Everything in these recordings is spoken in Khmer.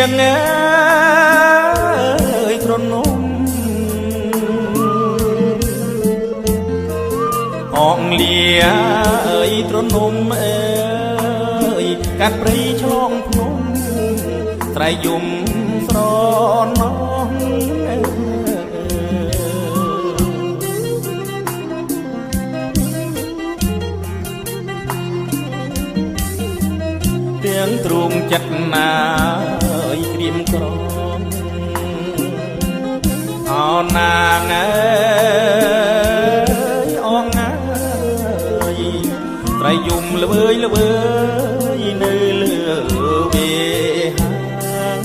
ងเอ้ยត្រនំអងលាអើយត្រនំអើយកាត់ព្រៃឆ្លងភ្នំត្រៃយំស្រណងទាំងទ្រូងចិត្តណាអើយក្រៀមក្រំអោណាងអើយអងអើយត្រៃយំល្វើយល្វើយនៅលើវាហាង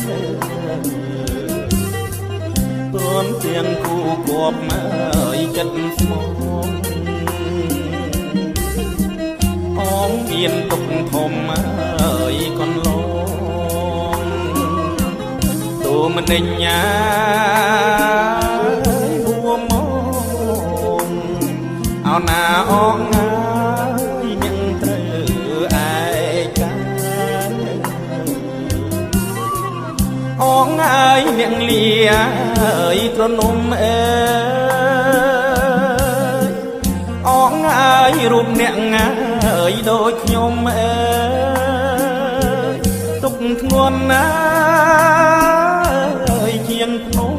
ព្រមទាំងគូគប់អើយចិត្តស្មងអងមានទុកធំអើយកន្លងទូមិនដេញញាហួមកអោណាអងណាយនឹងត្រូវឯកាអងអើយអ្នកលាអើយត្រនំអើយអងអើយរូបអ្នកងាអើយដូចខ្ញុំអើយទុកធ្ងន់ណាអើយជាងភ្នំ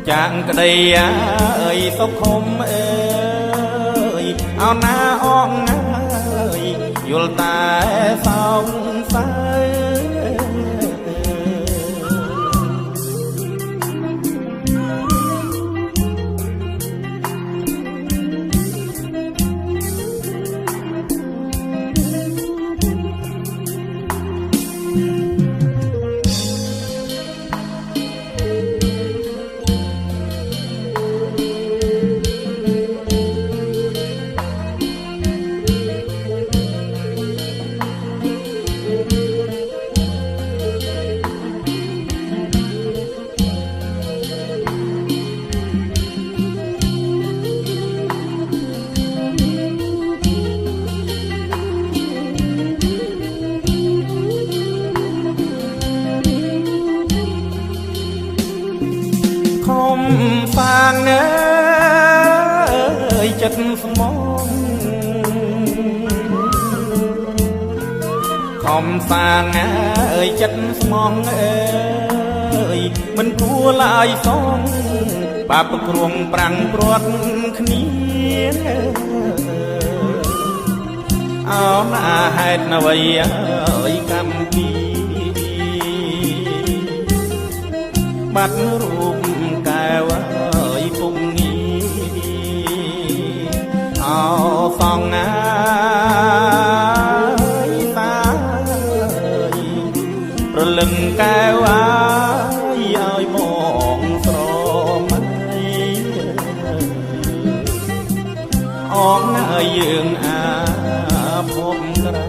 ចាងក្តីអើយសុខុមអើយអោណាអងអើយយល់តែសោកសៅខំសាងអើយចិត្តស្មងខំសាងអើយចិត្តស្មងអើយមិនគួរឡើយសងបាបគ្រងប្រាំងព្រាត់គ្នាអោណាហេតុអ្វីអើយកម្មពីបាត់រូបកែវអើយពុំងាអោសងណាយតាយប្រលឹងកែវអើយឲ្យមកស្រមៃអងឲ្យយើងអាភពក្រៃ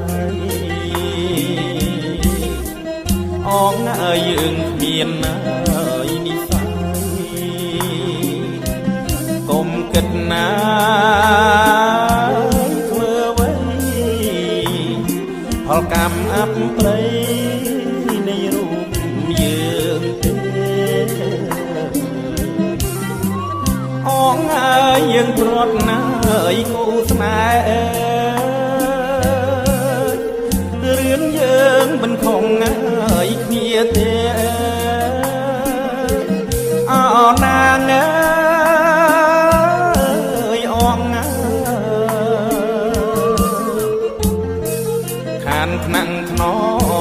អងឲ្យយើងមានណាកុំគិតណាធ្វើអ្វីផលកម្មអបព្រៃនៃរូបយើងទេអងអើយយើងព្រាត់ណាយគូស្នេហ៍រឿងយើងមិនខំអើយគ្នាទេអោណាងខានថ្នាក់ថ្ន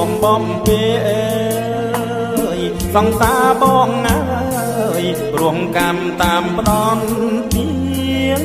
មបំពេអើយសង្សារបងអើយរងកម្មតាមផ្ដន់ទៀង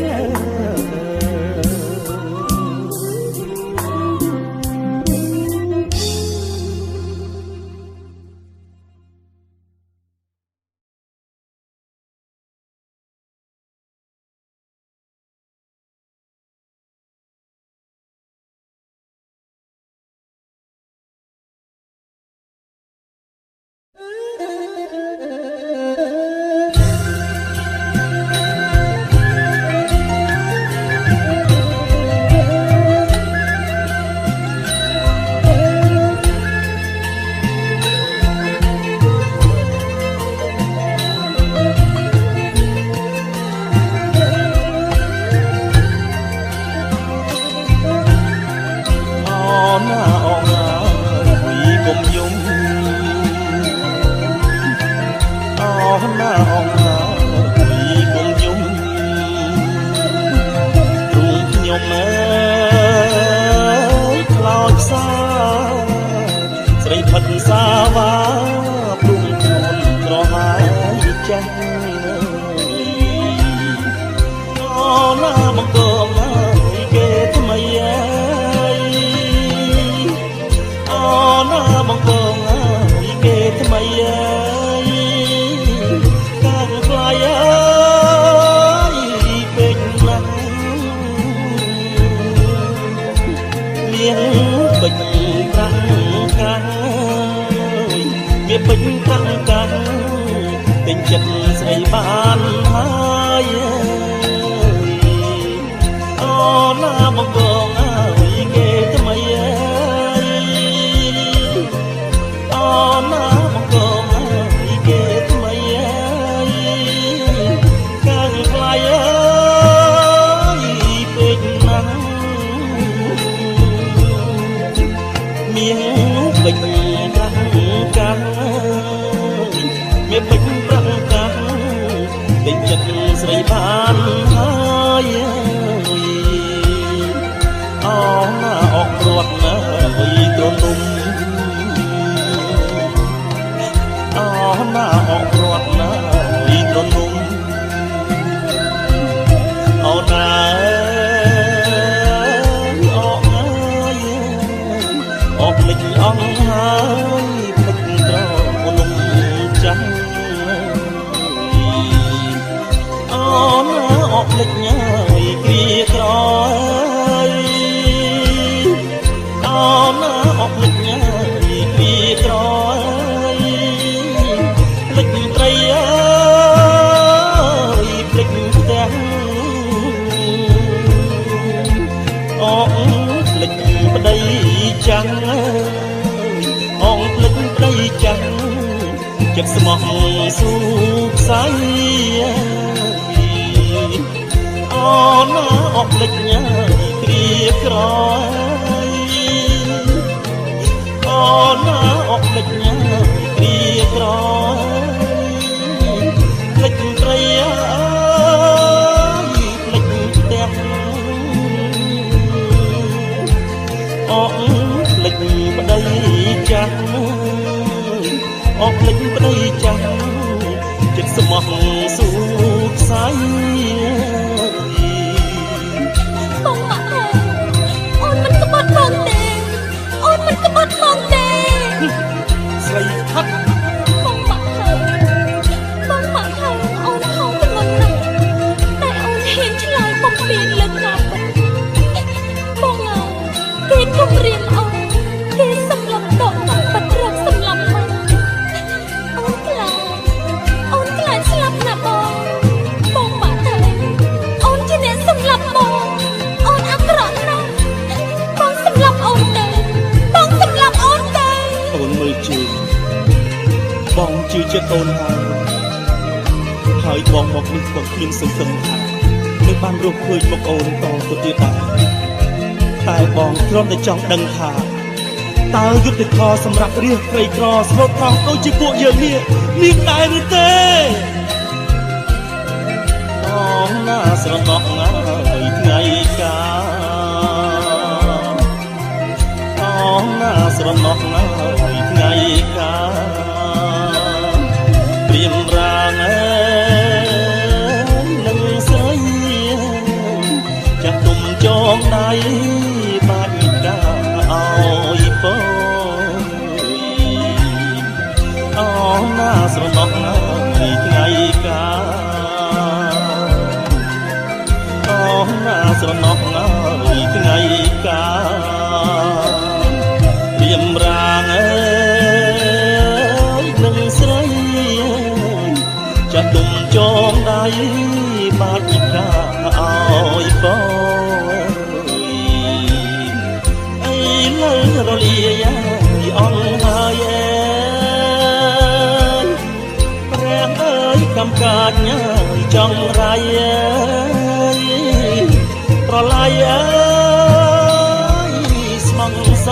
ណាអងហើយគុំយំរូបខ្ញុំអើយខ្លោចសាស្រីផិតសាវ៉ាព្រុំខ្លួនក្រហាយចាស់អូណាមកកងហើយគេថ្មីអើយអូណាមកកងហើយគេថ្មីអើយកាលខ្លាយអើយពេកណាស់មានពេញប្រាំងកាយវាពេញប្រាំងកាយទិញចិត្តស្រីបានហើយអូណាមកកងហើយគេថ្មីអើយអូណាមកកងហើយគេថ្មីអើយកាលខ្លាយអើយពេកណាស់មានពេញប្រាំងកាយមានពេញប្រាំងកាយទិញចិត្តស្រីបានហើយអូណាអកព្រាត់ណាយទ្រនំអូណាអកព្រាត់ណាយទ្រនំអូណាអកហើយអកលេចអងហើយភ្លេចត្រនំចាស់អូណាអកលេចហើយគ្រាក្រអូណាអកលេចហើយគ្រាក្រភ្លេចត្រីអើយភ្លេចផ្ទះអងភ្លេចប្តីចាំងអងភ្លេចប្តីចាំងចិត្តស្មោះស៊ូផ្សាយអូណាអកលេចហើយគ្រាក្រអូណាអកលេចហើយគ្រាក្រភ្លេចត្រីអើយភ្លេចផ្ទះអកភ្លេចប្តីចាស់អកភ្លេចប្តីចាស់ចិត្តស្មោះស៊ូផ្សាយបងបាក់ហើយអូនមិនក្បត់បងទេអូនមិនក្បត់បងទេស្រីផាត់បងបាក់ហើយអូនហៅទៅមុនណាស់តែអូនហ៊ានឆ្លើយបំពេញលើកណាស់បងអើយគេគំរាមអូនគេសម្លាប់ដកបាត់បាត់រកសម្លាប់មកអូនខ្លាចស្លាប់ណាស់បងបាក់ហើយអូនជាអ្នកសម្លាប់បងអូនអាក្រក់ណាស់បងសម្លាប់អូនទៅបងសម្លាប់អូនទៅអូនមើលជឿបងជឿចិត្តអូនហើយបងមកនេះបងគ្មានសង្ឃឹមថានឹងបានរស់ឃើញមកអូនតទៅទៀតដែរតែបងគ្រាន់តែចង់ដឹងថាតើយុទ្ធធរសម្រាប់រាជក្រីក្រស្លូតត្រង់ដូចជាពួកយើងនេះមានដែរឬទេអូនណាស្រណោះណាយថ្ងៃកាអូនណាស្រណោះណាយថ្ងៃកាព្រៀមរាងនឹងស្រីចាស់ទុំចងដៃបាច់កាអោយពើអូនណាស្រណោះណាយថ្ងៃកាអូនណាស្រណោះណាយថ្ងៃកាព្រៀមរាងនឹងស្រីចាស់ទុំចងដៃបាច់កាអោយពើអីលើរលាយអងហើយព្រះអើយកំកាចចង់រាយប្រឡាយអើយស្មងស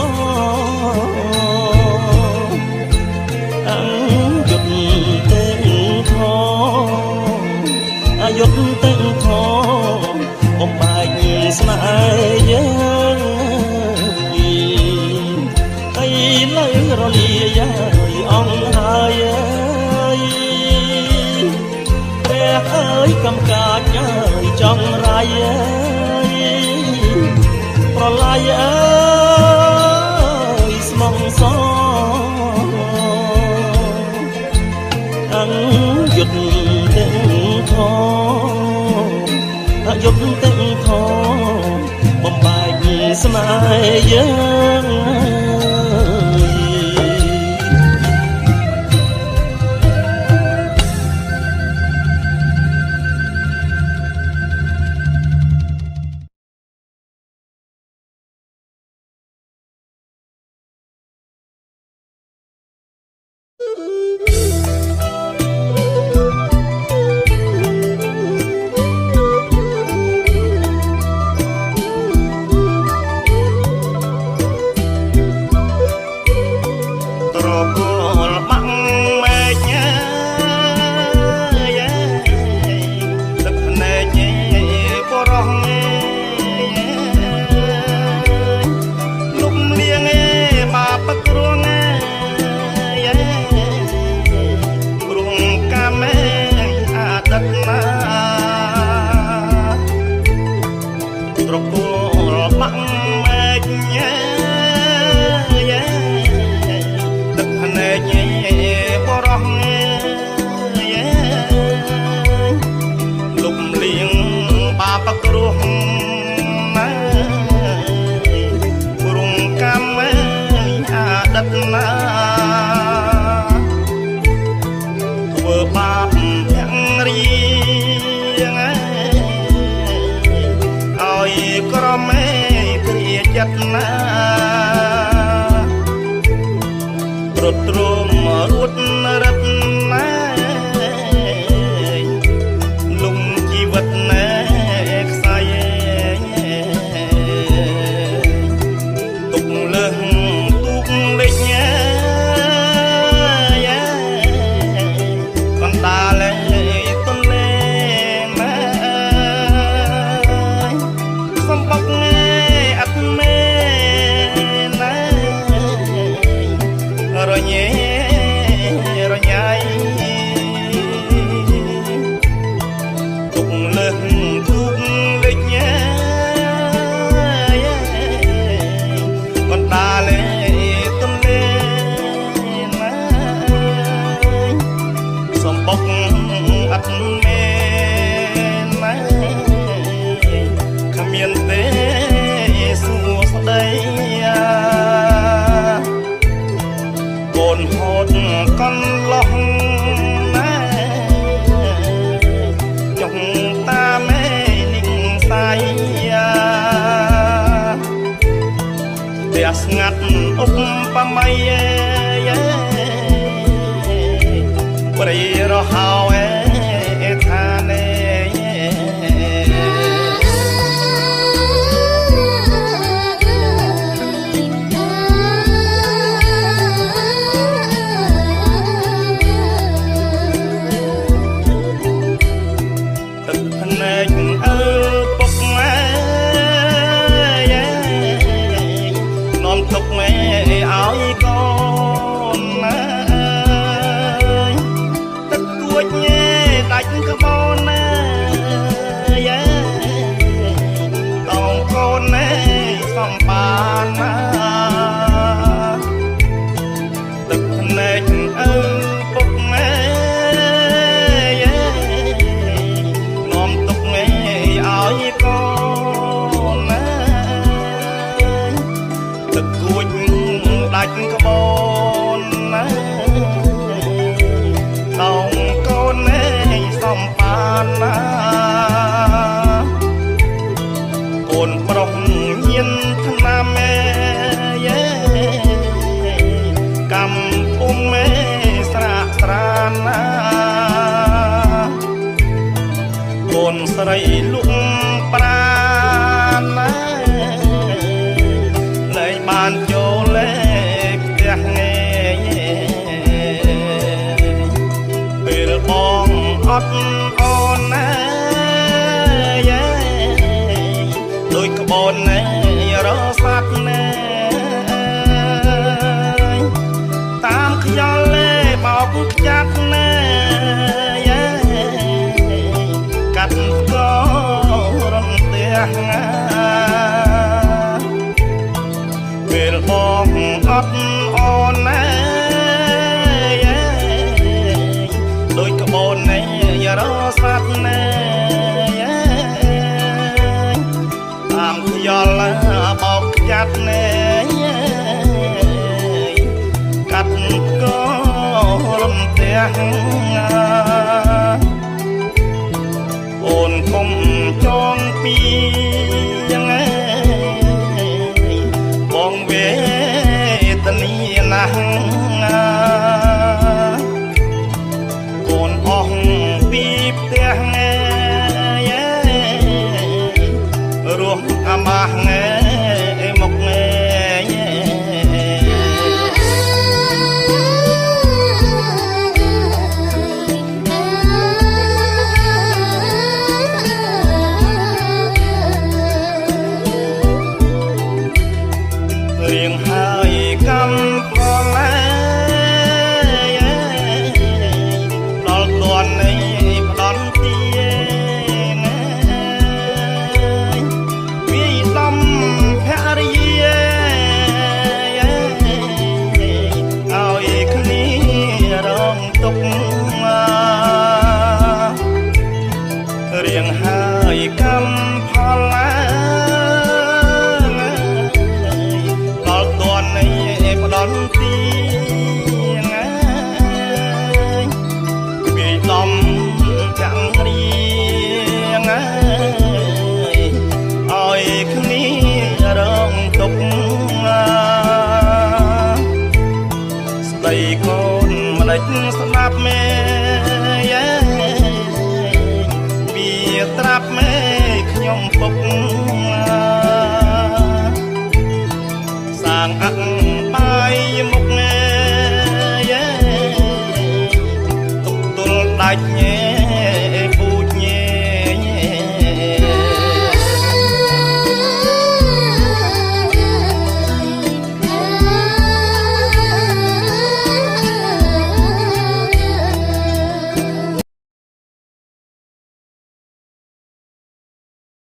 អង្គយុទ្ធទេខ កំកាចអើយចង់រាយអើយប្រឡាយអើយស្មងសអងយុទ្ធទាំងធំយុទ្ធទាំងធំបំបែកស្នេហ៍យើងស្ងាត់ឧបមាព្រៃរហោថានេទឹកភ្នែកអើពុកម៉ែនាំទុកម៉ែឲ្យកូនណាទឹកគួចដាច់ក្បូនណាតោងកូនណាសំបានណាទឹកភ្នែកអើពុកម៉ែនាំទុកម៉ែឲ្យកូនណាទឹកគួចដាច់ក្បូនណាតោងកូនណាសំបានណាកូនប្រុសញៀនថ្នាំកំពុំស្រាកស្រានណាកូនស្រីលុកប្រានណាលែងបានចូលលេផ្ទះងាយពេលបងអត់អូនណាដូចក្បូនណារស័ព្ទណាតាមខ្យល់បោកចាត់ណា ដូចក្បូននេះរស្រាត់ណែតាមខ្យល់បោកខ្ចាត់ណែកាត់ក៏រំទះអូនគុំចងពីយ៉ាងឯងបងវេទនីណាស់អូនអស់ពីផ្ទះរស់អាម៉ាស់មករៀងហើយកម្មផលដល់តួនេះផ្ដន់ទៀងវាដំភរិយាឲ្យគ្នារងទុករៀងហើយកម្មផលផ្ដន់ទីវាដំចាំងរៀងឲ្យគ្នារងទុកស្ដីកូនម្ដេចស្ដាប់មេវាត្រាប់មេខ្ញុំពុកសាងអក្បាយមុខទុកទល់ដាច់